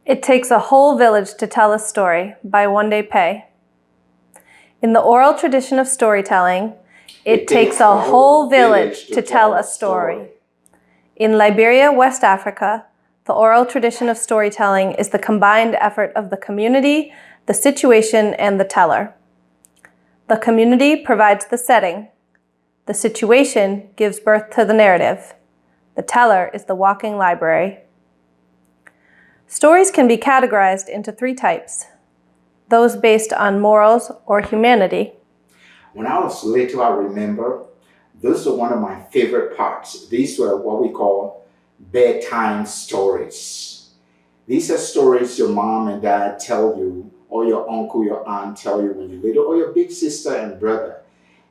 It Takes a Whole Village to Tell a Story by Won-Ldy Paye. In the oral tradition of storytelling, it takes a whole village to tell a story. In Liberia, West Africa, the oral tradition of storytelling is the combined effort of the community, the situation, and the teller. The community provides the setting. The situation gives birth to the narrative. The teller is the walking library. Stories can be categorized into three types: those based on morals or humanity. When I was little, I remember those were one of my favorite parts. These were what we call bedtime stories. These are stories your mom and dad tell you, or your uncle, your aunt tell you when you're little, or your big sister and brother.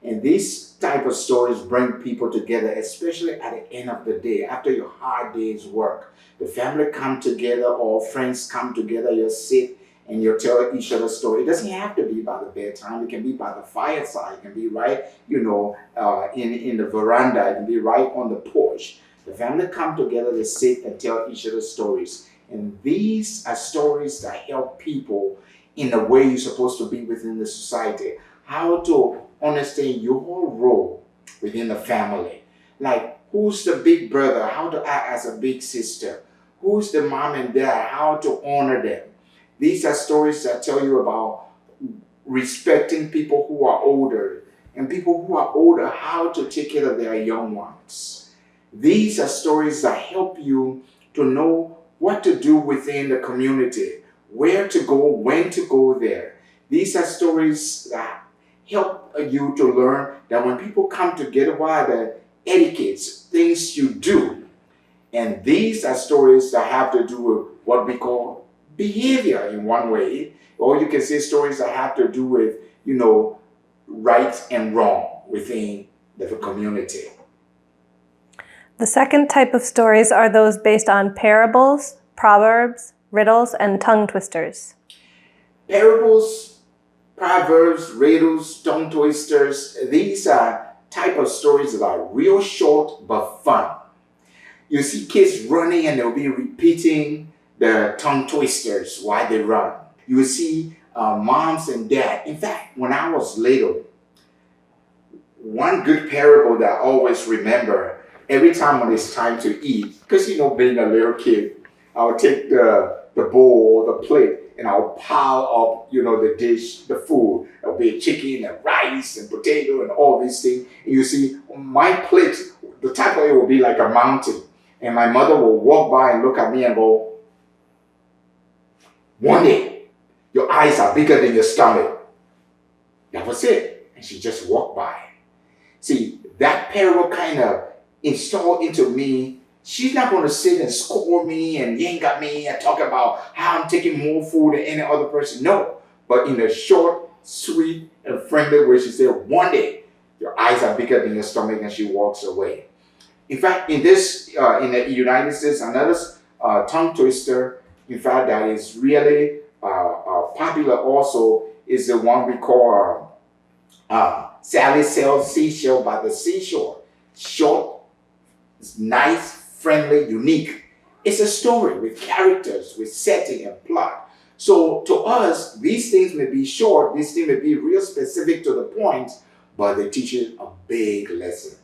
And these type of stories bring people together, especially at the end of the day, after your hard day's work. The family come together, or friends come together, you sit and you tell each other a story. It doesn't have to be by the bedtime. It can be by the fireside. It can be right, in the veranda. It can be right on the porch. The family come together to sit and tell each other stories. And these are stories that help people in the way you're supposed to be within the society. How to understand your role within the family. Like, who's the big brother? How to act as a big sister? Who's the mom and dad? How to honor them? These are stories that tell you about respecting people who are older, and people who are older, how to take care of their young ones. These are stories that help you to know what to do within the community, where to go, when to go there. These are stories that help you to learn that when people come together, what are the etiquettes, things you do. And these are stories that have to do with what we call behavior in one way, or you can say stories that have to do with, right and wrong within the community. The second type of stories are those based on parables, proverbs, riddles, and tongue twisters. Parables, proverbs, riddles, tongue twisters, these are type of stories that are real short but fun. You see kids running and they'll be repeating the tongue twisters while they run. You will see moms and dad. In fact, when I was little, one good parable that I always remember every time when it's time to eat, because being a little kid, I'll take the bowl or the plate and I'll pile up, the dish, the food. There'll be chicken and rice and potato and all these things. And you see, my plate, the top of it will be like a mountain. And my mother will walk by and look at me and go, "Won-Ldy, your eyes are bigger than your stomach." That was it. And she just walked by. See, that parable kind of installed into me. She's not going to sit and scold me and yank at me and talk about how I'm taking more food than any other person. No. But in a short, sweet, and friendly way, she said, "Won-Ldy, your eyes are bigger than your stomach," and she walks away. In fact, in the United States, another tongue twister, in fact, that is really popular also is the one we call Sally Sells Seashell by the Seashore. Short, nice, friendly, unique. It's a story with characters, with setting and plot. So to us, these things may be short, these things may be real specific to the point, but they teach you a big lesson.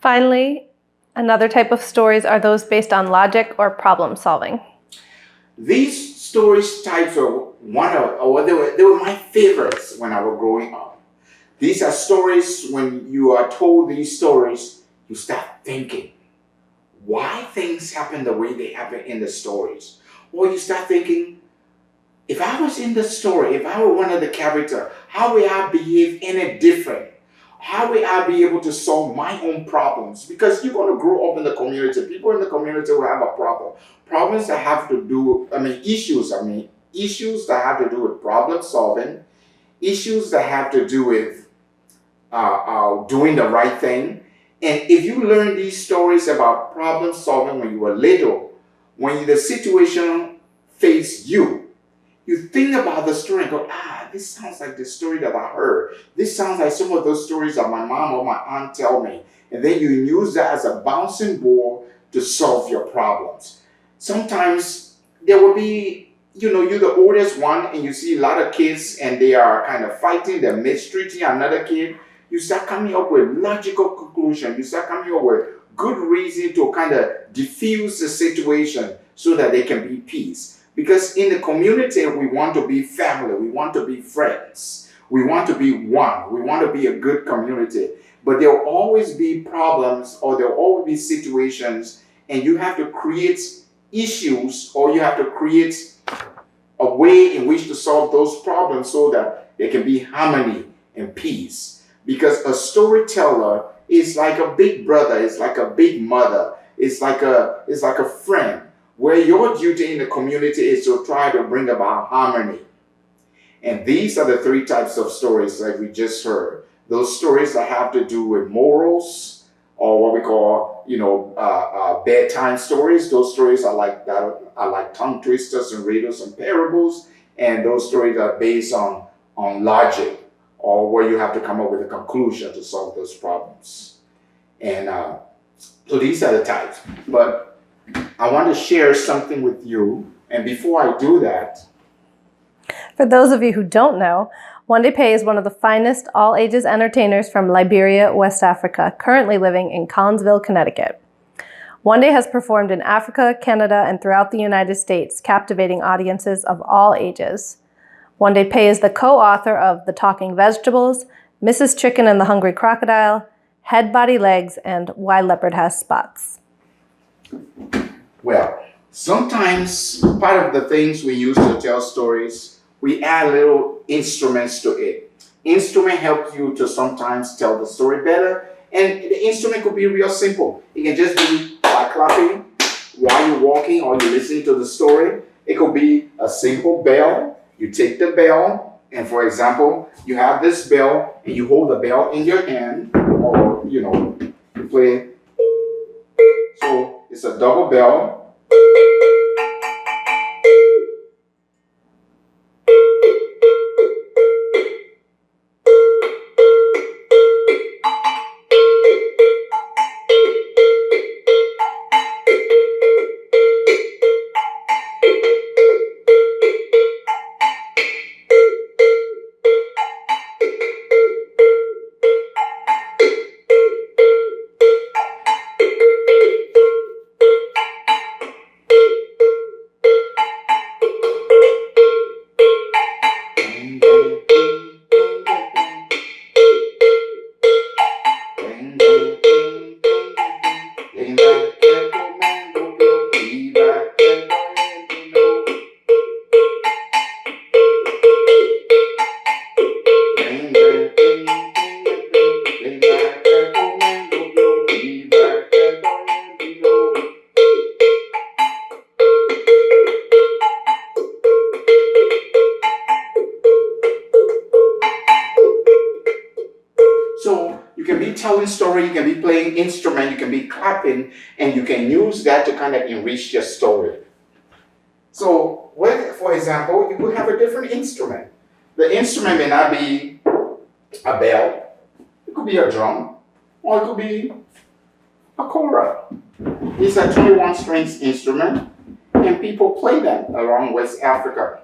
Finally, another type of stories are those based on logic or problem solving. These stories types are they were my favorites when I was growing up. These are stories, when you are told these stories, you start thinking why things happen the way they happen in the stories. Or you start thinking, if I was in the story, if I were one of the characters, how would I behave any different? How will I be able to solve my own problems? Because you're going to grow up in the community. People in the community will have a problem. Problems that have to do, issues that have to do with problem solving, issues that have to do with doing the right thing. And if you learn these stories about problem solving when you were little, when the situation faced you, you think about the story and go, this sounds like the story that I heard. This sounds like some of those stories that my mom or my aunt tell me. And then you use that as a bouncing ball to solve your problems. Sometimes there will be, you're the oldest one and you see a lot of kids and they are kind of fighting, they're mistreating another kid. You start coming up with logical conclusion. You start coming up with good reason to kind of diffuse the situation so that there can be peace. Because in the community, we want to be family. We want to be friends. We want to be one. We want to be a good community. But there will always be problems or there will always be situations, and you have to create issues or you have to create a way in which to solve those problems so that there can be harmony and peace. Because a storyteller is like a big brother, it's like a big mother, it's like a friend, where your duty in the community is to try to bring about harmony. And these are the three types of stories that we just heard. Those stories that have to do with morals, or what we call, bedtime stories. Those stories are like tongue twisters and riddles and parables. And those stories are based on logic, or where you have to come up with a conclusion to solve those problems. And so these are the types. But I want to share something with you. And before I do that, for those of you who don't know, Won-Ldy Paye is one of the finest all-ages entertainers from Liberia, West Africa, currently living in Collinsville, Connecticut. Won-Ldy has performed in Africa, Canada, and throughout the United States, captivating audiences of all ages. Won-Ldy Paye is the co-author of The Talking Vegetables, Mrs. Chicken and the Hungry Crocodile, Head, Body, Legs, and Why Leopard Has Spots. Well, sometimes part of the things we use to tell stories, we add little instruments to it. Instrument help you to sometimes tell the story better, and the instrument could be real simple. It can just be by clapping while you're walking or you're listening to the story. It could be a simple bell. You take the bell, and for example, you have this bell, and you hold the bell in your hand, or you play. So it's a double bell. So you can be telling story, you can be playing instrument, you can be clapping, and you can use that to kind of enrich your story. So, for example, you could have a different instrument. The instrument may not be a bell, it could be a drum, or it could be a kora. These are 21 strings instrument, and people play them around West Africa.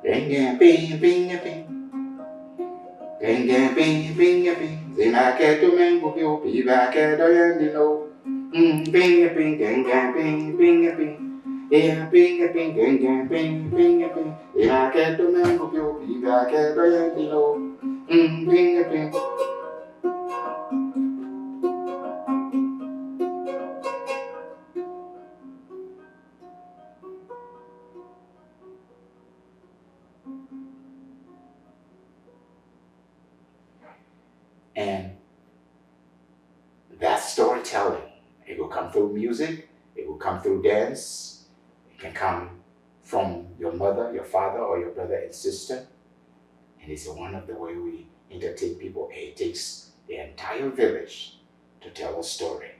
Bing, bing, bing, bing. Bing, bing, bing, bing. Zimake to mengu pio pi bake do yendino. Bing, bing, bing, bing, bing. Yeah, bing, bing, bing, bing. Zimake to mengu pio pi bake do yendino. Bing, bing. And that's storytelling. It will come through music, it will come through dance, it can come from your mother, your father, or your brother and sister. And it's one of the way we entertain people. It takes the entire village to tell a story.